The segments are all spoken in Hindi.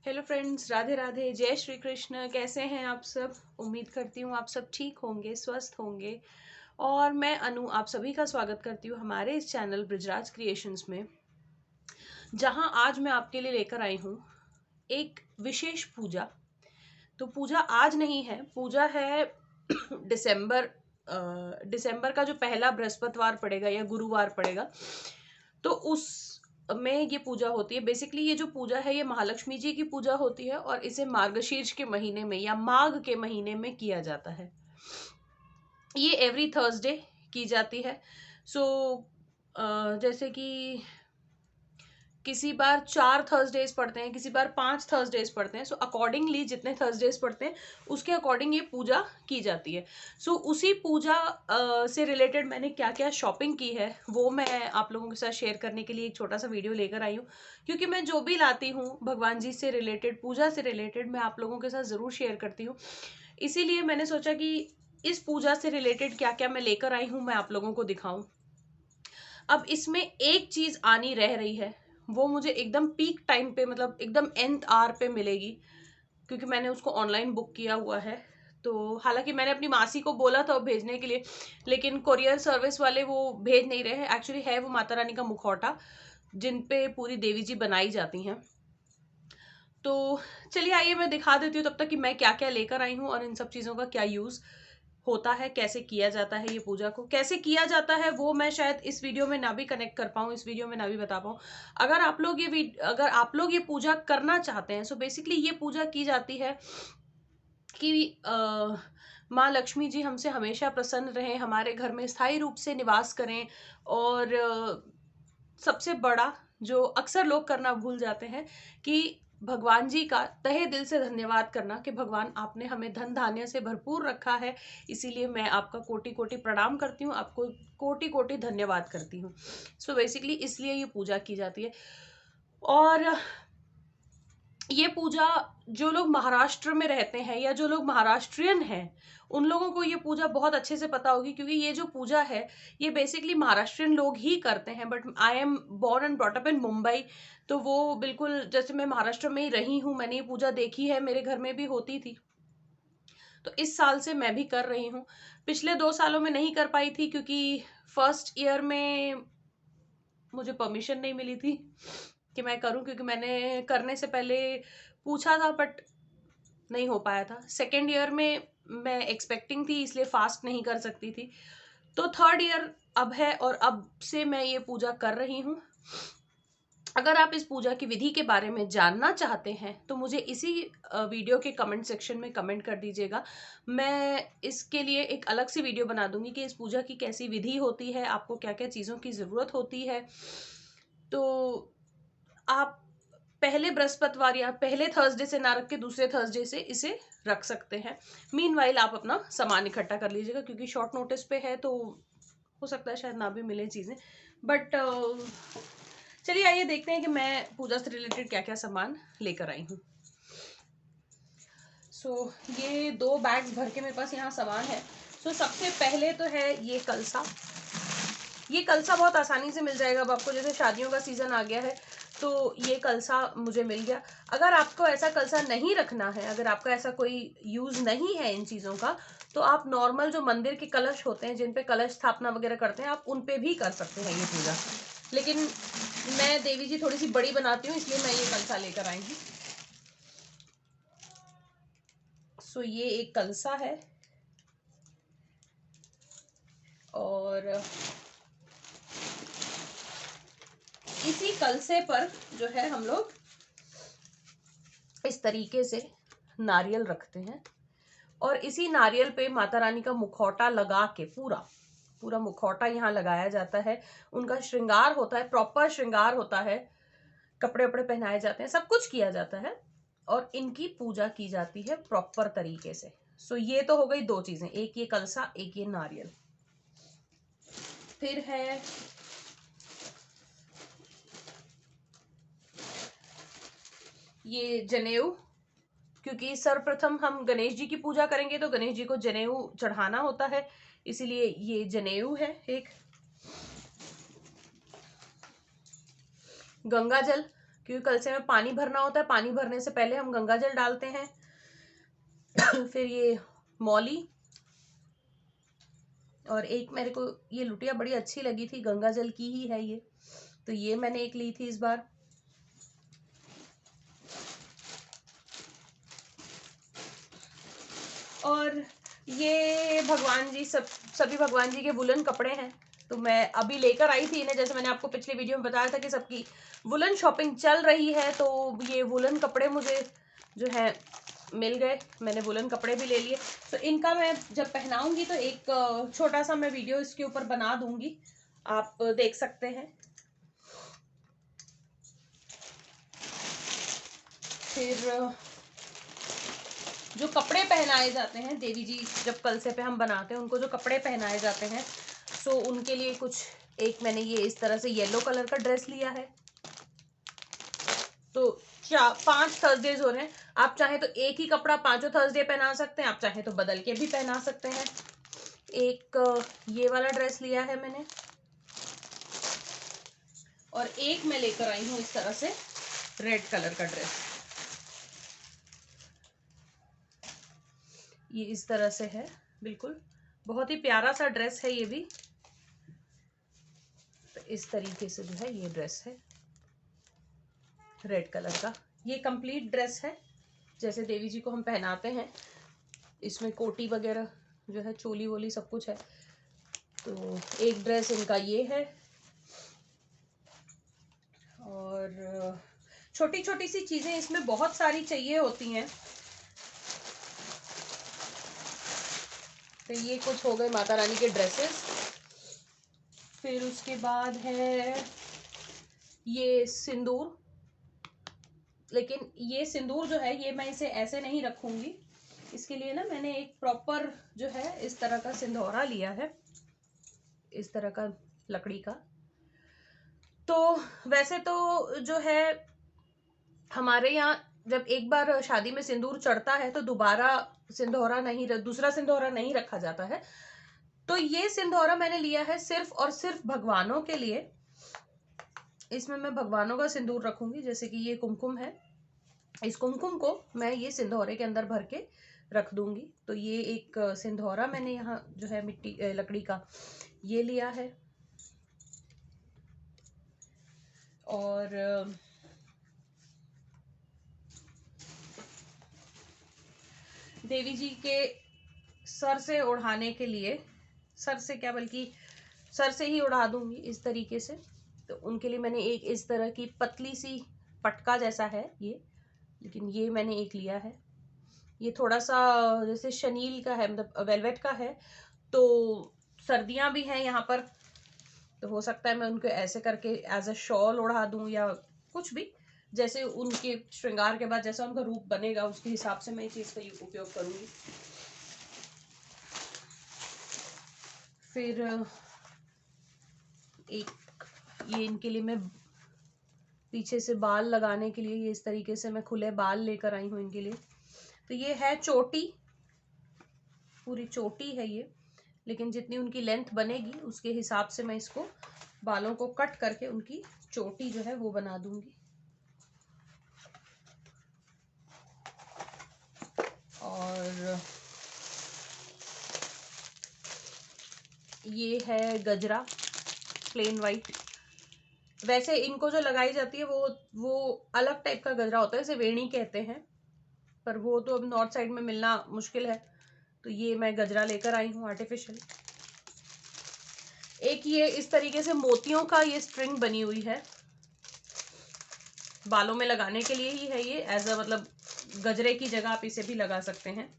हेलो फ्रेंड्स, राधे राधे, जय श्री कृष्ण। कैसे हैं आप सब? उम्मीद करती हूँ आप सब ठीक होंगे, स्वस्थ होंगे। और मैं अनु आप सभी का स्वागत करती हूँ हमारे इस चैनल ब्रिजराज क्रिएशंस में, जहां आज मैं आपके लिए लेकर आई हूँ एक विशेष पूजा। तो पूजा आज नहीं है, पूजा है दिसंबर का जो पहला बृहस्पतिवार पड़ेगा या गुरुवार पड़ेगा, तो उस में ये पूजा होती है। बेसिकली ये जो पूजा है ये महालक्ष्मी जी की पूजा होती है और इसे मार्गशीर्ष के महीने में या माघ के महीने में किया जाता है। ये एवरी थर्सडे की जाती है। सो जैसे कि किसी बार 4 थर्सडेज पड़ते हैं, किसी बार 5 थर्सडेज पड़ते हैं। सो अकॉर्डिंगली जितने थर्सडेज पड़ते हैं उसके अकॉर्डिंग ये पूजा की जाती है। सो उसी पूजा से रिलेटेड मैंने क्या क्या शॉपिंग की है वो मैं आप लोगों के साथ शेयर करने के लिए एक छोटा सा वीडियो लेकर आई हूँ। क्योंकि मैं जो भी लाती हूँ भगवान जी से रिलेटेड, पूजा से रिलेटेड, मैं आप लोगों के साथ ज़रूर शेयर करती हूँ। इसीलिए मैंने सोचा कि इस पूजा से रिलेटेड क्या क्या मैं लेकर आई हूँ मैं आप लोगों को दिखाऊं। अब इसमें एक चीज आनी रह रही है, वो मुझे एकदम पीक टाइम पे, मतलब एकदम एंड आवर पे मिलेगी, क्योंकि मैंने उसको ऑनलाइन बुक किया हुआ है। तो हालांकि मैंने अपनी मासी को बोला था भेजने के लिए, लेकिन कोरियर सर्विस वाले वो भेज नहीं रहे हैं। एक्चुअली है वो माता रानी का मुखौटा जिन पे पूरी देवी जी बनाई जाती हैं। तो चलिए आइए मैं दिखा देती हूँ तब तक कि मैं क्या क्या लेकर आई हूँ और इन सब चीज़ों का क्या यूज़ होता है, कैसे किया जाता है, ये पूजा को कैसे किया जाता है वो मैं शायद इस वीडियो में ना भी कनेक्ट कर पाऊँ, इस वीडियो में ना भी बता पाऊँ। अगर आप लोग ये पूजा करना चाहते हैं, सो बेसिकली ये पूजा की जाती है कि माँ लक्ष्मी जी हमसे हमेशा प्रसन्न रहें, हमारे घर में स्थायी रूप से निवास करें। और सबसे बड़ा जो अक्सर लोग करना भूल जाते हैं कि भगवान जी का तहे दिल से धन्यवाद करना कि भगवान आपने हमें धन धान्य से भरपूर रखा है, इसीलिए मैं आपका कोटि कोटि प्रणाम करती हूँ, आपको कोटि कोटि धन्यवाद करती हूँ। सो बेसिकली इसलिए ये पूजा की जाती है। और ये पूजा जो लोग महाराष्ट्र में रहते हैं या जो लोग महाराष्ट्रियन हैं उन लोगों को ये पूजा बहुत अच्छे से पता होगी, क्योंकि ये जो पूजा है ये बेसिकली महाराष्ट्रियन लोग ही करते हैं। But I am born and brought up in Mumbai, तो वो बिल्कुल जैसे मैं महाराष्ट्र में ही रही हूँ, मैंने ये पूजा देखी है, मेरे घर में भी होती थी। तो इस साल से मैं भी कर रही हूँ। पिछले 2 सालों में नहीं कर पाई थी क्योंकि फर्स्ट ईयर में मुझे परमिशन नहीं मिली थी कि मैं करूं, क्योंकि मैंने करने से पहले पूछा था बट नहीं हो पाया था। सेकेंड ईयर में मैं एक्सपेक्टिंग थी, इसलिए फास्ट नहीं कर सकती थी। तो थर्ड ईयर अब है और अब से मैं ये पूजा कर रही हूँ। अगर आप इस पूजा की विधि के बारे में जानना चाहते हैं तो मुझे इसी वीडियो के कमेंट सेक्शन में कमेंट कर दीजिएगा। मैं इसके लिए एक अलग सी वीडियो बना दूंगी कि इस पूजा की कैसी विधि होती है, आपको क्या क्या चीज़ों की ज़रूरत होती है। तो आप पहले बृहस्पतिवार या पहले थर्सडे से ना रख के दूसरे थर्सडे से इसे रख सकते हैं। मीनवाइल आप अपना सामान इकट्ठा कर लीजिएगा, क्योंकि शॉर्ट नोटिस पे है तो हो सकता है शायद ना भी मिले चीज़ें। बट चलिए आइए देखते हैं कि मैं पूजा से रिलेटेड क्या क्या सामान लेकर आई हूँ। सो ये 2 बैग्स भर के मेरे पास यहाँ सामान है। सो सबसे पहले तो है ये कलसा। ये कलसा बहुत आसानी से मिल जाएगा अब आपको, जैसे शादियों का सीजन आ गया है तो ये कलसा मुझे मिल गया। अगर आपको ऐसा कलसा नहीं रखना है, अगर आपका ऐसा कोई यूज नहीं है इन चीजों का, तो आप नॉर्मल जो मंदिर के कलश होते हैं जिन पे कलश स्थापना वगैरह करते हैं, आप उन पे भी कर सकते हैं ये पूजा। लेकिन मैं देवी जी थोड़ी सी बड़ी बनाती हूँ, इसलिए मैं ये कलसा लेकर आई हूँ। सो ये एक कलसा है और इसी कलसे पर जो है हम लोग इस तरीके से नारियल रखते हैं और इसी नारियल पे माता रानी का मुखौटा लगा के पूरा पूरा मुखौटा यहाँ लगाया जाता है। उनका श्रृंगार होता है, प्रॉपर श्रृंगार होता है, कपड़े वपड़े पहनाए जाते हैं, सब कुछ किया जाता है और इनकी पूजा की जाती है प्रॉपर तरीके से। सो ये तो हो गई 2 चीजें, एक ये कलसा, एक ये नारियल। फिर है ये जनेऊ, क्योंकि सर्वप्रथम हम गणेश जी की पूजा करेंगे तो गणेश जी को जनेऊ चढ़ाना होता है, इसीलिए ये जनेऊ है। एक गंगा जल, क्योंकि कलसे में पानी भरना होता है, पानी भरने से पहले हम गंगा जल डालते हैं। फिर ये मौली, और एक मेरे को ये लुटिया बड़ी अच्छी लगी थी, गंगा जल की ही है ये, तो ये मैंने एक ली थी इस बार। और ये भगवान जी सभी भगवान जी के वुलन कपड़े हैं, तो मैं अभी लेकर आई थी इन्हें। जैसे मैंने आपको पिछले वीडियो में बताया था कि सबकी वुलन शॉपिंग चल रही है, तो ये वुलन कपड़े मुझे जो है मिल गए, मैंने वुलन कपड़े भी ले लिए। तो इनका मैं जब पहनाऊंगी तो एक छोटा सा मैं वीडियो इसके ऊपर बना दूंगी, आप देख सकते हैं। फिर जो कपड़े पहनाए जाते हैं देवी जी जब कलसे पे हम बनाते हैं, उनको जो कपड़े पहनाए जाते हैं, सो उनके लिए कुछ एक मैंने ये इस तरह से येलो कलर का ड्रेस लिया है। तो 5 थर्सडेज हो रहे हैं, आप चाहे तो एक ही कपड़ा 5 थर्सडे पहना सकते हैं, आप चाहे तो बदल के भी पहना सकते हैं। एक ये वाला ड्रेस लिया है मैंने, और एक मैं लेकर आई हूं इस तरह से रेड कलर का ड्रेस। ये इस तरह से है, बिल्कुल बहुत ही प्यारा सा ड्रेस है ये भी। तो इस तरीके से जो है ये ड्रेस है रेड कलर का। ये कंप्लीट ड्रेस है जैसे देवी जी को हम पहनाते हैं, इसमें कोटी वगैरह जो है, चोली वोली सब कुछ है। तो एक ड्रेस इनका ये है, और छोटी छोटी सी चीजें इसमें बहुत सारी चाहिए होती हैं। तो ये कुछ हो गए माता रानी के ड्रेसेस। फिर उसके बाद है ये सिंदूर, लेकिन ये सिंदूर जो है ये मैं इसे ऐसे नहीं रखूंगी, इसके लिए ना मैंने एक प्रॉपर जो है इस तरह का सिंदूरा लिया है, इस तरह का लकड़ी का। तो वैसे तो जो है हमारे यहाँ जब एक बार शादी में सिंदूर चढ़ता है तो दोबारा दूसरा सिंदूरा नहीं रखा जाता है। तो ये सिंदूरा मैंने लिया है सिर्फ और सिर्फ भगवानों के लिए। इसमें मैं भगवानों का सिंदूर रखूंगी, जैसे कि ये कुमकुम है, इस कुमकुम को मैं ये सिंदूरे के अंदर भर के रख दूंगी। तो ये एक सिंदूरा मैंने यहाँ जो है लकड़ी का ये लिया है। और देवी जी के सर से ओढ़ाने के लिए, सर से क्या बल्कि सर से ही उड़ा दूंगी इस तरीके से। तो उनके लिए मैंने एक इस तरह की पतली सी पटका जैसा है ये, लेकिन ये मैंने एक लिया है। ये थोड़ा सा जैसे शनील का है, मतलब वेलवेट का है, तो सर्दियां भी हैं यहाँ पर, तो हो सकता है मैं उनको ऐसे करके एज अ शॉल ओढ़ा दूं या कुछ भी, जैसे उनके श्रृंगार के बाद जैसा उनका रूप बनेगा उसके हिसाब से मैं इस चीज का उपयोग करूंगी। फिर एक ये इनके लिए मैं पीछे से बाल लगाने के लिए ये इस तरीके से मैं खुले बाल लेकर आई हूँ इनके लिए। तो ये है चोटी, पूरी चोटी है ये, लेकिन जितनी उनकी लेंथ बनेगी उसके हिसाब से मैं इसको बालों को कट करके उनकी चोटी जो है वो बना दूंगी। और ये है गजरा, प्लेन वाइट। वैसे इनको जो लगाई जाती है वो अलग टाइप का गजरा होता है, इसे वेणी कहते हैं, पर वो तो अब नॉर्थ साइड में मिलना मुश्किल है। तो ये मैं गजरा लेकर आई हूँ आर्टिफिशियल। एक ये इस तरीके से मोतियों का ये स्ट्रिंग बनी हुई है, बालों में लगाने के लिए ही है ये, एज अ मतलब गजरे की जगह आप इसे भी लगा सकते हैं।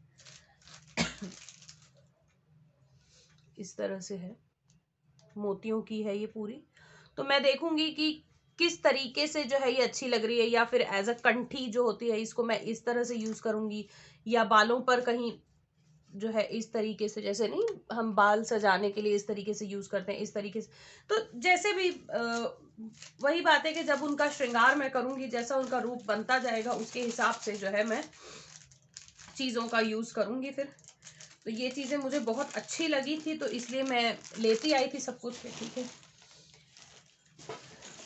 इस तरह से है, मोतियों की है ये पूरी। तो मैं देखूंगी कि किस तरीके से जो है ये अच्छी लग रही है, या फिर एज अ कंठी जो होती है इसको मैं इस तरह से यूज करूंगी, या बालों पर कहीं जो है इस तरीके से, जैसे नहीं हम बाल सजाने के लिए इस तरीके से यूज करते हैं, इस तरीके से। तो जैसे भी वही बात है कि जब उनका श्रृंगार मैं करूंगी, जैसा उनका रूप बनता जाएगा उसके हिसाब से जो है मैं चीजों का यूज करूंगी फिर। तो ये चीजें मुझे बहुत अच्छी लगी थी, तो इसलिए मैं लेती आई थी सब कुछ, ठीक है।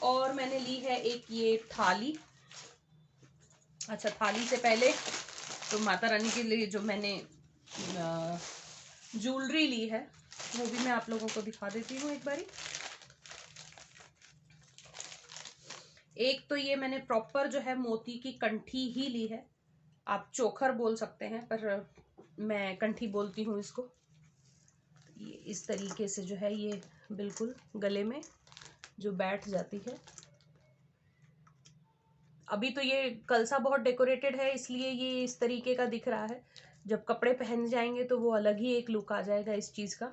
और मैंने ली है एक ये थाली, अच्छा, थाली से पहले तो माता रानी के लिए जो मैंने ज्वेलरी ली है वो भी मैं आप लोगों को दिखा देती हूँ एक बारी। एक तो ये मैंने प्रॉपर जो है मोती की कंठी ही ली है, आप चोखर बोल सकते हैं पर मैं कंठी बोलती हूँ इसको। ये इस तरीके से जो है ये बिल्कुल गले में जो बैठ जाती है। अभी तो ये कलसा बहुत डेकोरेटेड है इसलिए ये इस तरीके का दिख रहा है, जब कपड़े पहन जाएंगे तो वो अलग ही एक लुक आ जाएगा इस चीज का।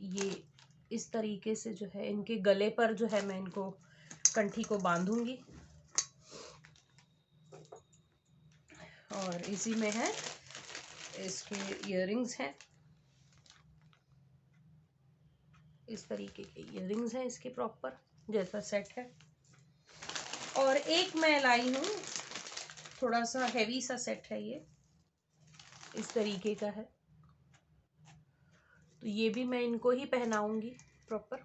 ये इस तरीके से जो है इनके गले पर जो है मैं इनको कंठी को बांधूंगी। और इसी में है इसके इयररिंग्स हैं, इस तरीके के इयररिंग्स हैं इसके प्रॉपर जैसा सेट है। और एक मैं लाई हूँ थोड़ा सा हैवी सा सेट है, ये इस तरीके का है, तो ये भी मैं इनको ही पहनाऊंगी प्रॉपर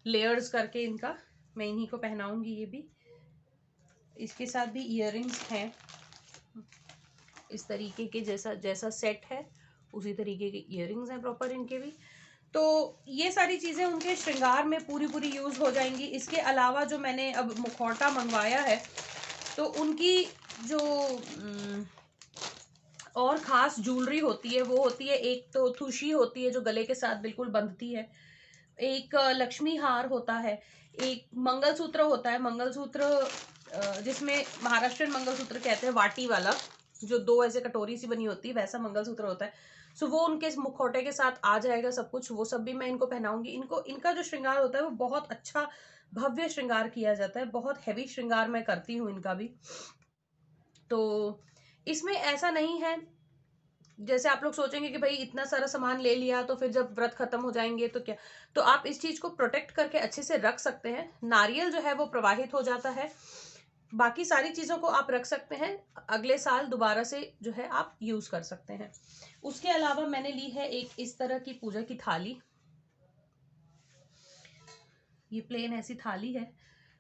लेयर्स करके, इनका मैं इन्हीं को पहनाऊंगी। ये भी इसके साथ भी इयररिंग्स हैं इस तरीके के, जैसा जैसा सेट है उसी तरीके के इयररिंग्स हैं प्रॉपर इनके भी। तो ये सारी चीज़ें उनके श्रृंगार में पूरी पूरी यूज़ हो जाएंगी। इसके अलावा जो मैंने अब मुखौटा मंगवाया है तो उनकी जो और ख़ास ज्वेलरी होती है वो होती है, एक तो थुशी होती है जो गले के साथ बिल्कुल बंधती है, एक लक्ष्मी हार होता है, एक मंगलसूत्र होता है। मंगलसूत्र जिसमें महाराष्ट्रियन मंगलसूत्र कहते हैं, वाटी वाला जो दो ऐसे कटोरी सी बनी होती है वैसा मंगलसूत्र होता है। सो वो उनके मुखौटे के साथ आ जाएगा सब कुछ, वो सब भी मैं इनको पहनाऊंगी। इनको इनका जो श्रृंगार होता है वो बहुत अच्छा भव्य श्रृंगार किया जाता है, बहुत हैवी श्रृंगार मैं करती हूँ इनका भी। तो इसमें ऐसा नहीं है जैसे आप लोग सोचेंगे कि भाई इतना सारा सामान ले लिया तो फिर जब व्रत खत्म हो जाएंगे तो क्या, तो आप इस चीज को प्रोटेक्ट करके अच्छे से रख सकते हैं। नारियल जो है वो प्रवाहित हो जाता है, बाकी सारी चीजों को आप रख सकते हैं, अगले साल दोबारा से जो है आप यूज कर सकते हैं। उसके अलावा मैंने ली है एक इस तरह की पूजा की थाली, ये प्लेन ऐसी थाली है।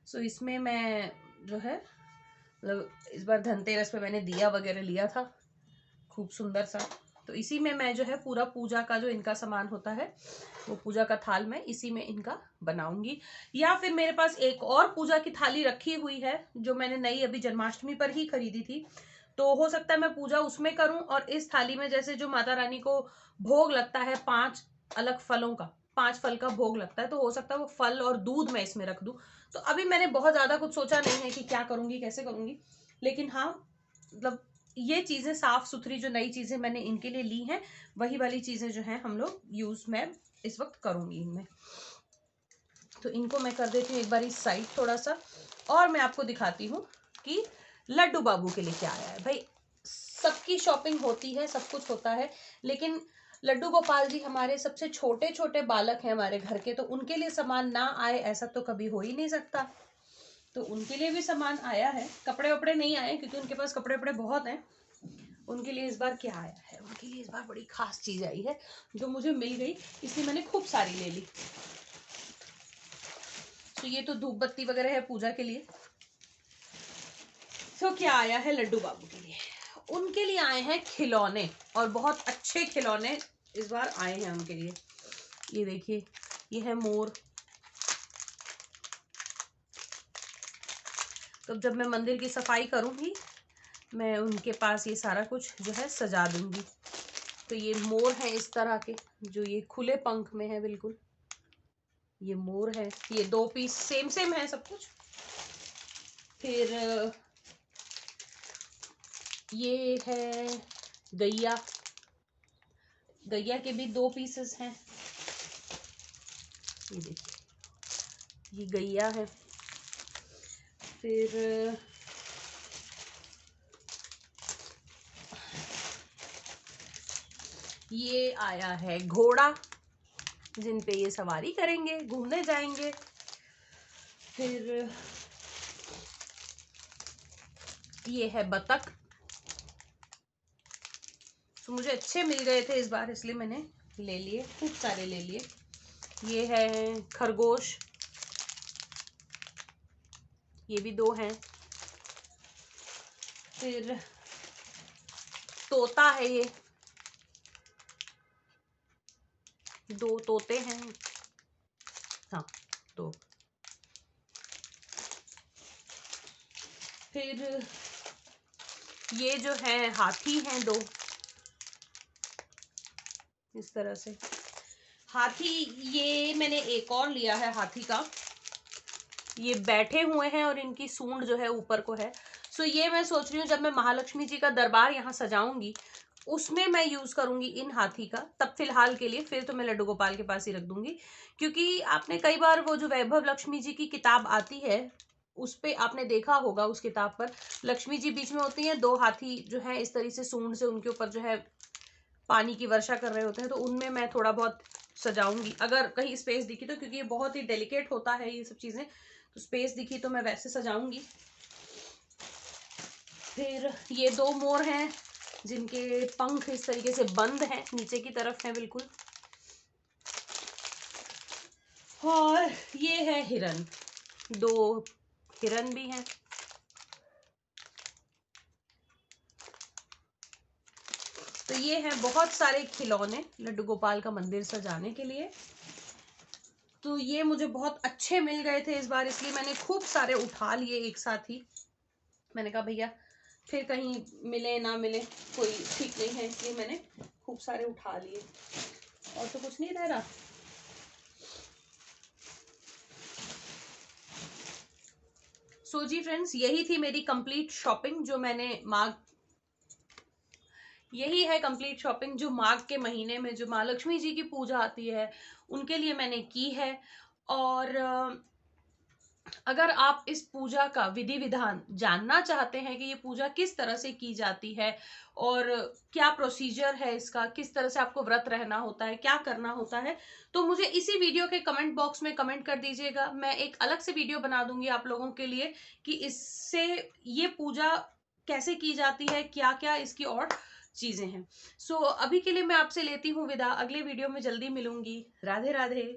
सो इसमें मैं जो है मतलब इस बार धनतेरस पे मैंने दिया वगैरह लिया था खूब सुंदर सा, तो इसी में मैं जो है पूरा पूजा का जो इनका सामान होता है वो पूजा का थाल मैं इसी में इनका बनाऊंगी। या फिर मेरे पास एक और पूजा की थाली रखी हुई है जो मैंने नई अभी जन्माष्टमी पर ही खरीदी थी, तो हो सकता है मैं पूजा उसमें करूं और इस थाली में जैसे जो माता रानी को भोग लगता है 5 अलग फलों का, 5 फल का भोग लगता है, तो हो सकता है वो फल और दूध मैं इसमें रख दूं। तो अभी मैंने बहुत ज्यादा कुछ सोचा नहीं है कि क्या करूंगी कैसे करूंगी, लेकिन हाँ मतलब ये चीजें साफ सुथरी जो नई चीजें मैंने इनके लिए ली हैं वही वाली चीजें जो है हम लोग यूज मैं इस वक्त करूंगी इनमें। तो इनको मैं कर देती हूँ एक बार इस साइड थोड़ा सा, और मैं आपको दिखाती हूँ कि लड्डू बाबू के लिए क्या आया है। भाई सबकी शॉपिंग होती है, सब कुछ होता है, लेकिन लड्डू गोपाल जी हमारे सबसे छोटे छोटे बालक हैं हमारे घर के, तो उनके लिए सामान ना आए ऐसा तो कभी हो ही नहीं सकता। तो उनके लिए भी सामान आया है, कपड़े वपड़े नहीं आए क्योंकि उनके पास कपड़े वपड़े बहुत हैं। उनके लिए इस बार क्या आया है, उनके लिए इस बार बड़ी खास चीज आई है जो मुझे मिल गई, इसलिए मैंने खूब सारी ले ली। तो ये तो धूप बत्ती वगैरह है पूजा के लिए। तो क्या आया है लड्डू बाबू के लिए, उनके लिए आए हैं खिलौने, और बहुत अच्छे खिलौने इस बार आए हैं उनके लिए। ये देखिए ये है मोर। तो जब मैं मंदिर की सफाई करूंगी मैं उनके पास ये सारा कुछ जो है सजा दूंगी। तो ये मोर है इस तरह के जो ये खुले पंख में है बिल्कुल, ये मोर है, ये 2 पीस सेम सेम है सब कुछ। फिर ये है गैया, गैया के भी 2 पीसेस हैं, ये देखिए ये गैया है। फिर ये आया है घोड़ा जिन पे ये सवारी करेंगे, घूमने जाएंगे। फिर ये है बतख, तो मुझे अच्छे मिल गए थे इस बार इसलिए मैंने ले लिए, खूब सारे ले लिए। ये है खरगोश, ये भी 2 हैं। फिर तोता है, ये 2 तोते हैं, हाँ 2। फिर ये जो है हाथी हैं 2, इस तरह से हाथी। ये मैंने एक और लिया है हाथी का, ये बैठे हुए हैं और इनकी सूंड जो है ऊपर को है। सो ये मैं सोच रही हूँ जब मैं महालक्ष्मी जी का दरबार यहाँ सजाऊंगी उसमें मैं यूज करूंगी इन हाथी का। तब फिलहाल के लिए फिर तो मैं लड्डू गोपाल के पास ही रख दूंगी, क्योंकि आपने कई बार वो जो वैभव लक्ष्मी जी की किताब आती है उस पे आपने देखा होगा, उस किताब पर लक्ष्मी जी बीच में होती हैं, 2 हाथी जो है इस तरीके से सूंड से उनके ऊपर जो है पानी की वर्षा कर रहे होते हैं। तो उनमें मैं थोड़ा बहुत सजाऊंगी अगर कहीं स्पेस दिखी तो, क्योंकि ये बहुत ही डेलिकेट होता है ये सब चीजें, तो स्पेस दिखी तो मैं वैसे सजाऊंगी। फिर ये 2 मोर हैं जिनके पंख इस तरीके से बंद हैं, नीचे की तरफ हैं बिल्कुल। और ये है हिरन, 2 हिरन भी हैं। तो ये हैं बहुत सारे खिलौने लड्डू गोपाल का मंदिर सजाने के लिए। तो ये मुझे बहुत अच्छे मिल गए थे इस बार, इसलिए मैंने खूब सारे उठा लिए एक साथ ही। मैंने कहा भैया फिर कहीं मिले ना मिले कोई ठीक नहीं है, इसलिए मैंने खूब सारे उठा लिए। और तो कुछ नहीं रह रहा। सो जी फ्रेंड्स, यही थी मेरी कंप्लीट शॉपिंग जो मैंने यही है कंप्लीट शॉपिंग जो माघ के महीने में जो माँ लक्ष्मी जी की पूजा आती है उनके लिए मैंने की है। और अगर आप इस पूजा का विधि विधान जानना चाहते हैं कि ये पूजा किस तरह से की जाती है और क्या प्रोसीजर है इसका, किस तरह से आपको व्रत रहना होता है, क्या करना होता है, तो मुझे इसी वीडियो के कमेंट बॉक्स में कमेंट कर दीजिएगा। मैं एक अलग से वीडियो बना दूंगी आप लोगों के लिए कि इससे ये पूजा कैसे की जाती है, क्या क्या इसकी और चीजें हैं। सो अभी के लिए मैं आपसे लेती हूँ विदा, अगले वीडियो में जल्दी मिलूंगी। राधे राधे।